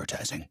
advertising.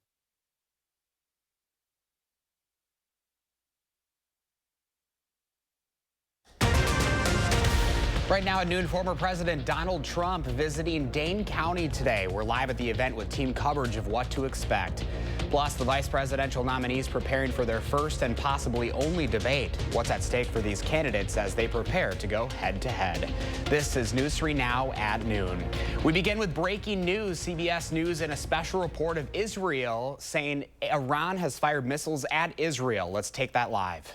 Right now at noon, former President Donald Trump visiting Dane County today. We're live at the event with team coverage of what to expect. Plus, the vice presidential nominees preparing for their first and possibly only debate. What's at stake for these candidates as they prepare to go head-to-head. This is News 3 Now at noon. We begin with breaking news. CBS News in a special report of Israel saying Iran has fired missiles at Israel. Let's take that live.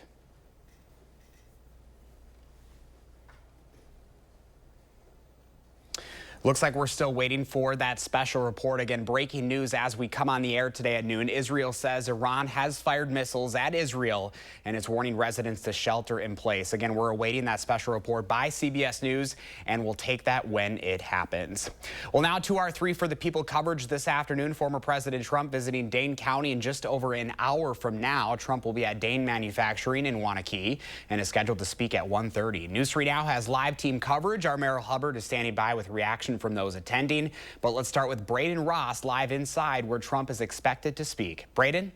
Looks like we're still waiting for that special report. Again, breaking news as we come on the air today at noon. Israel says Iran has fired missiles at Israel and is warning residents to shelter in place. Again, we're awaiting that special report by CBS News, and we'll take that when it happens. Well, now to our 3 for the People coverage this afternoon. Former President Trump visiting Dane County in just over an hour from now. Trump will be at Dane Manufacturing in Waunakee and is scheduled to speak at 1:30. News 3 Now has live team coverage. Our Merrill Hubbard is standing by with reaction from those attending. But let's start with Braden Ross live inside where Trump is expected to speak. Braden?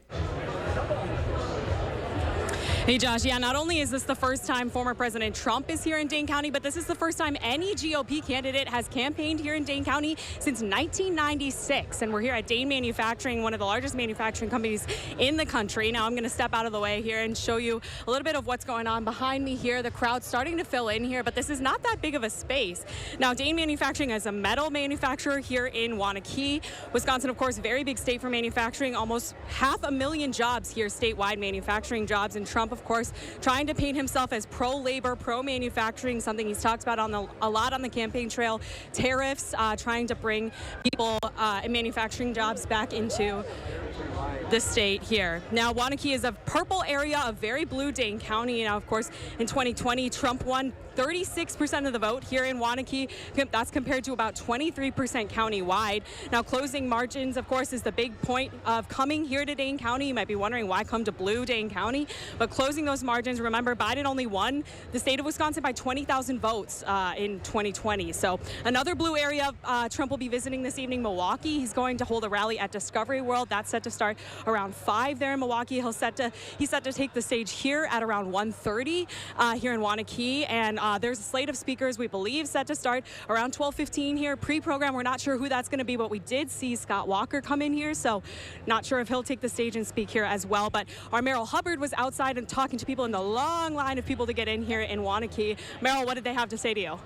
Hey, Josh. Yeah, not only is this the first time former President Trump is here in Dane County, but this is the first time any GOP candidate has campaigned here in Dane County since 1996. And we're here at Dane Manufacturing, one of the largest manufacturing companies in the country. Now I'm going to step out of the way here and show you a little bit of what's going on behind me here. The crowd's starting to fill in here, but this is not that big of a space. Now, Dane Manufacturing is a metal manufacturer here in Waunakee. Wisconsin, of course, very big state for manufacturing. Almost 500,000 jobs here, statewide manufacturing jobs. And Trump, of course, trying to paint himself as pro-labor, pro-manufacturing, something he's talked about a lot on the campaign trail. Tariffs, trying to bring people and manufacturing jobs back into the state here. Now, Waunakee is a purple area of very blue Dane County. Now, of course, in 2020, Trump won 36% of the vote here in Waunakee. That's compared to about 23% countywide. Now, closing margins, of course, is the big point of coming here to Dane County. You might be wondering why come to blue Dane County, but closing those margins, remember, Biden only won the state of Wisconsin by 20,000 votes in 2020. So another blue area Trump will be visiting this evening, Milwaukee. He's going to hold a rally at Discovery World. That's set to start around 5 there in Milwaukee. He's set to take the stage here at around 1:30 here in Waunakee. And there's a slate of speakers, we believe, set to start around 12:15 here. Pre-program, we're not sure who that's going to be, but we did see Scott Walker come in here, so not sure if he'll take the stage and speak here as well. But our Merrill Hubbard was outside and talking to people in the long line of people to get in here in Waunakee. Merrill, what did they have to say to you?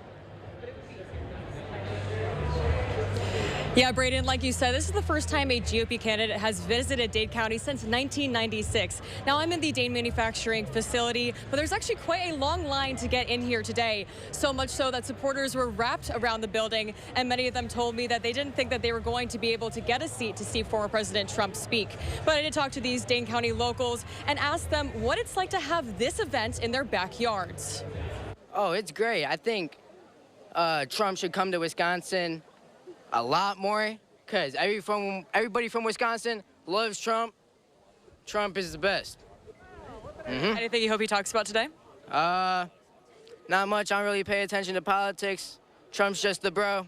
Yeah, Braden, like you said, this is the first time a GOP candidate has visited Dane County since 1996. Now, I'm in the Dane Manufacturing facility, but there's actually quite a long line to get in here today. So much so that supporters were wrapped around the building, and many of them told me that they didn't think that they were going to be able to get a seat to see former President Trump speak. But I did talk to these Dane County locals and asked them what it's like to have this event in their backyards. Oh, it's great. I think Trump should come to Wisconsin a lot more, because everybody from Wisconsin loves Trump. Trump is the best. Anything you hope he talks about today? Not much. I don't really pay attention to politics. Trump's just the bro.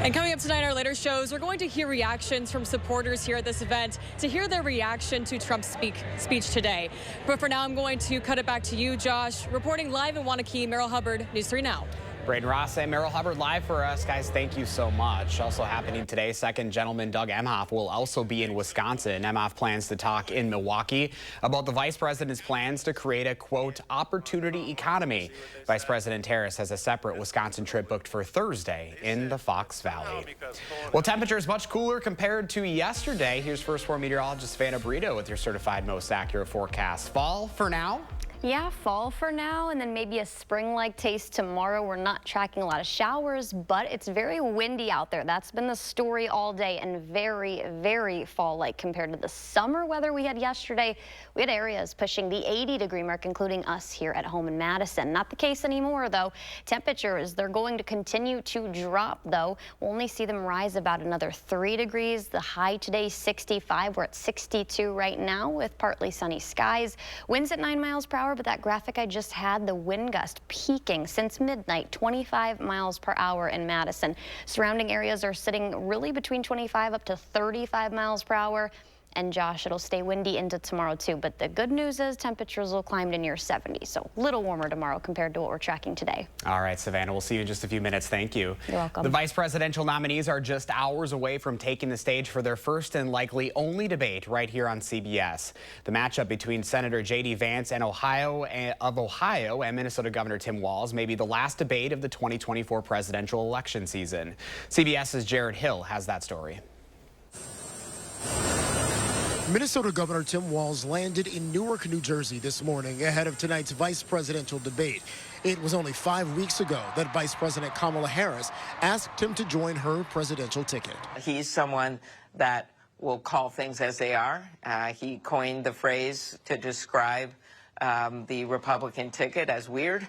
And coming up tonight in our later shows, we're going to hear reactions from supporters here at this event to hear their reaction to Trump's speech today. But for now, I'm going to cut it back to you, Josh. Reporting live in Waunakee, Merrill Hubbard, News 3 Now. Braden Ross and Merrill Hubbard live for us. Guys, thank you so much. Also happening today, second gentleman Doug Emhoff will also be in Wisconsin. Emhoff plans to talk in Milwaukee about the vice president's plans to create a, quote, opportunity economy. Vice President Harris has a separate Wisconsin trip booked for Thursday in the Fox Valley. Well, temperature is much cooler compared to yesterday. Here's First Warn meteorologist Vanna Brito with your certified most accurate forecast. Fall for now. Yeah, fall for now, and then maybe a spring-like taste tomorrow. We're not tracking a lot of showers, but it's very windy out there. That's been the story all day, and very, very fall-like compared to the summer weather we had yesterday. We had areas pushing the 80-degree mark, including us here at home in Madison. Not the case anymore, though. Temperatures, they're going to continue to drop, though. We'll only see them rise about another 3 degrees. The high today, 65. We're at 62 right now with partly sunny skies. Winds at 9 miles per hour. but that graphic I just had, the wind gust peaking since midnight, 25 miles per hour in Madison. Surrounding areas are sitting really between 25 up to 35 miles per hour. And Josh, it'll stay windy into tomorrow too, but the good news is temperatures will climb to near 70, so a little warmer tomorrow compared to what we're tracking today. All right, Savannah, we'll see you in just a few minutes. Thank you. You're welcome. The vice presidential nominees are just hours away from taking the stage for their first and likely only debate right here on CBS. The matchup between Senator J.D. Vance of Ohio and Minnesota Governor Tim Walz may be the last debate of the 2024 presidential election season. CBS's Jared Hill has that story. Minnesota Governor Tim Walz landed in Newark, New Jersey this morning ahead of tonight's vice presidential debate. It was only 5 weeks ago that Vice President Kamala Harris asked him to join her presidential ticket. He's someone that will call things as they are. He coined the phrase to describe the Republican ticket as weird.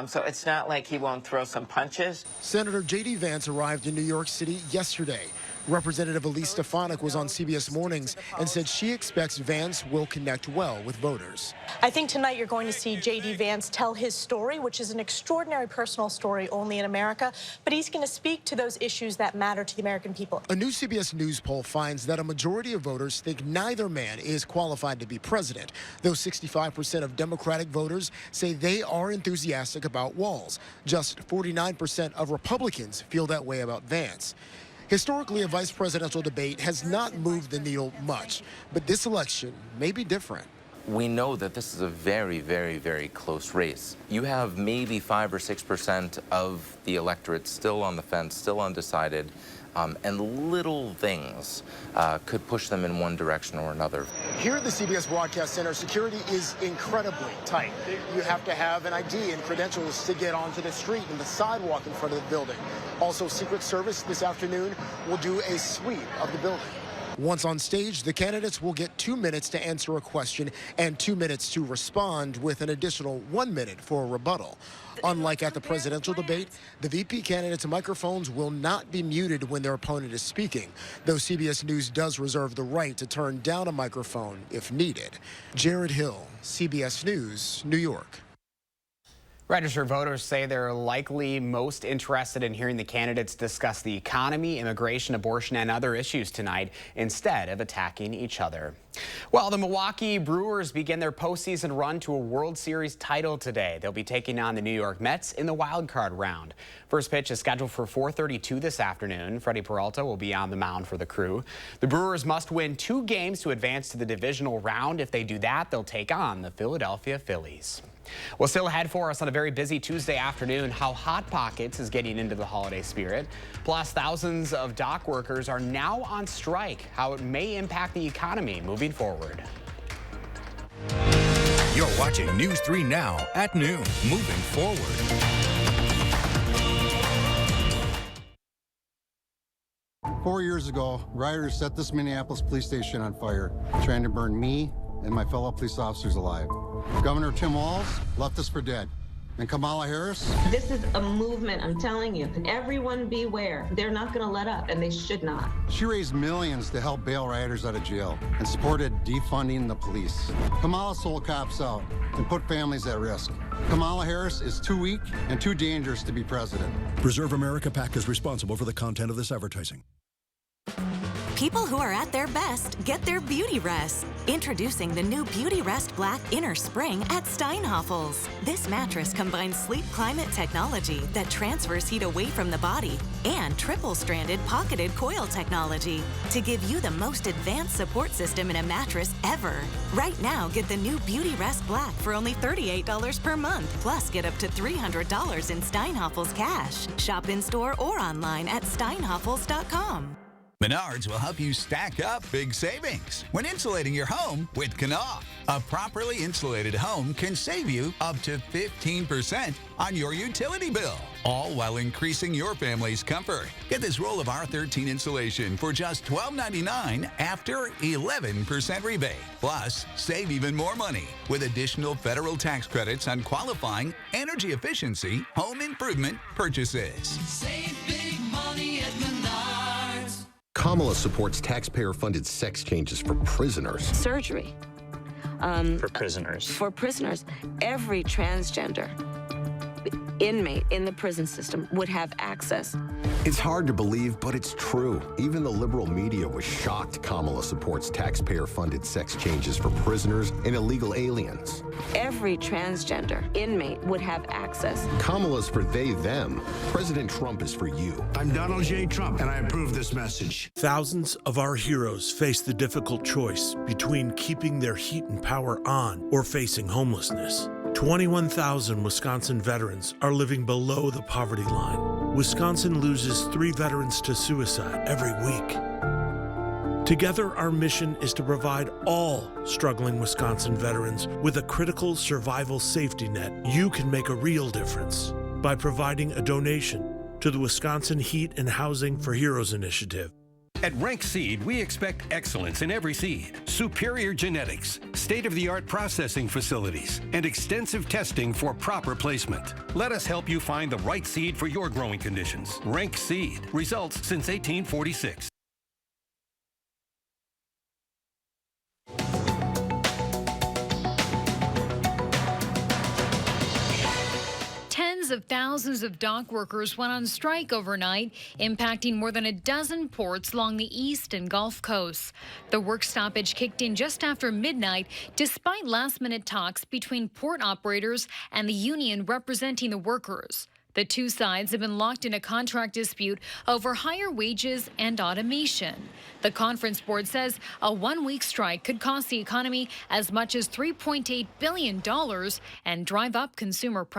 So it's not like he won't throw some punches. Senator J.D. Vance arrived in New York City yesterday. Representative Elise Stefanik was on CBS Mornings and said she expects Vance will connect well with voters. I think tonight you're going to see J.D. Vance tell his story, which is an extraordinary personal story only in America, but he's going to speak to those issues that matter to the American people. A new CBS News poll finds that a majority of voters think neither man is qualified to be president, though 65% of Democratic voters say they are enthusiastic about Walz. Just 49% of Republicans feel that way about Vance. Historically, a vice presidential debate has not moved the needle much, but this election may be different. We know that this is a very, very, very close race. You have maybe 5 or 6% of the electorate still on the fence, still undecided, and little things could push them in one direction or another. Here at the CBS Broadcast Center, security is incredibly tight. You have to have an ID and credentials to get onto the street and the sidewalk in front of the building. Also, Secret Service this afternoon will do a sweep of the building. Once on stage, the candidates will get 2 minutes to answer a question and 2 minutes to respond, with an additional 1 minute for a rebuttal. Unlike at the presidential debate, the VP candidates' microphones will not be muted when their opponent is speaking, though CBS News does reserve the right to turn down a microphone if needed. Jared Hill, CBS News, New York. Registered voters say they're likely most interested in hearing the candidates discuss the economy, immigration, abortion, and other issues tonight instead of attacking each other. Well, the Milwaukee Brewers begin their postseason run to a World Series title today. They'll be taking on the New York Mets in the wild card round. First pitch is scheduled for 4:32 this afternoon. Freddie Peralta will be on the mound for the Crew. The Brewers must win 2 games to advance to the divisional round. If they do that, they'll take on the Philadelphia Phillies. Well, still ahead for us on a very busy Tuesday afternoon, how Hot Pockets is getting into the holiday spirit. Plus, thousands of dock workers are now on strike, how it may impact the economy moving forward. You're watching News 3 Now at noon, moving forward. 4 years ago, rioters set this Minneapolis police station on fire, trying to burn me and my fellow police officers alive. Governor Tim Walz left us for dead. And Kamala Harris? This is a movement, I'm telling you. Everyone beware. They're not going to let up, and they should not. She raised millions to help bail rioters out of jail and supported defunding the police. Kamala sold cops out and put families at risk. Kamala Harris is too weak and too dangerous to be president. Preserve America PAC is responsible for the content of this advertising. People who are at their best get their beauty rest. Introducing the new Beauty Rest Black Inner Spring at Steinhoffel's. This mattress combines sleep climate technology that transfers heat away from the body and triple-stranded pocketed coil technology to give you the most advanced support system in a mattress ever. Right now, get the new Beauty Rest Black for only $38 per month, plus get up to $300 in Steinhoffel's cash. Shop in-store or online at steinhoffels.com. Menards will help you stack up big savings when insulating your home with Knauf. A properly insulated home can save you up to 15% on your utility bill, all while increasing your family's comfort. Get this roll of R13 insulation for just $12.99 after 11% rebate. Plus, save even more money with additional federal tax credits on qualifying energy efficiency home improvement purchases. Save big money at Menards. Kamala supports taxpayer-funded sex changes for prisoners. Surgery. For prisoners. For prisoners, every transgender inmate in the prison system would have access. It's hard to believe, but it's true. Even the liberal media was shocked Kamala supports taxpayer-funded sex changes for prisoners and illegal aliens. Every transgender inmate would have access. Kamala's for they, them. President Trump is for you. I'm Donald J. Trump, and I approve this message. Thousands of our heroes face the difficult choice between keeping their heat and power on or facing homelessness. 21,000 Wisconsin veterans are living below the poverty line. Wisconsin loses 3 veterans to suicide every week. Together, our mission is to provide all struggling Wisconsin veterans with a critical survival safety net. You can make a real difference by providing a donation to the Wisconsin Heat and Housing for Heroes initiative. At Rank Seed, we expect excellence in every seed, superior genetics, state-of-the-art processing facilities, and extensive testing for proper placement. Let us help you find the right seed for your growing conditions. Rank Seed, results since 1846. Tens of thousands of dock workers went on strike overnight, impacting more than a dozen ports along the east and Gulf coasts. The work stoppage kicked in just after midnight, despite last-minute talks between port operators and the union representing the workers. The two sides have been locked in a contract dispute over higher wages and automation. The conference board says a one-week strike could cost the economy as much as $3.8 billion and drive up consumer prices.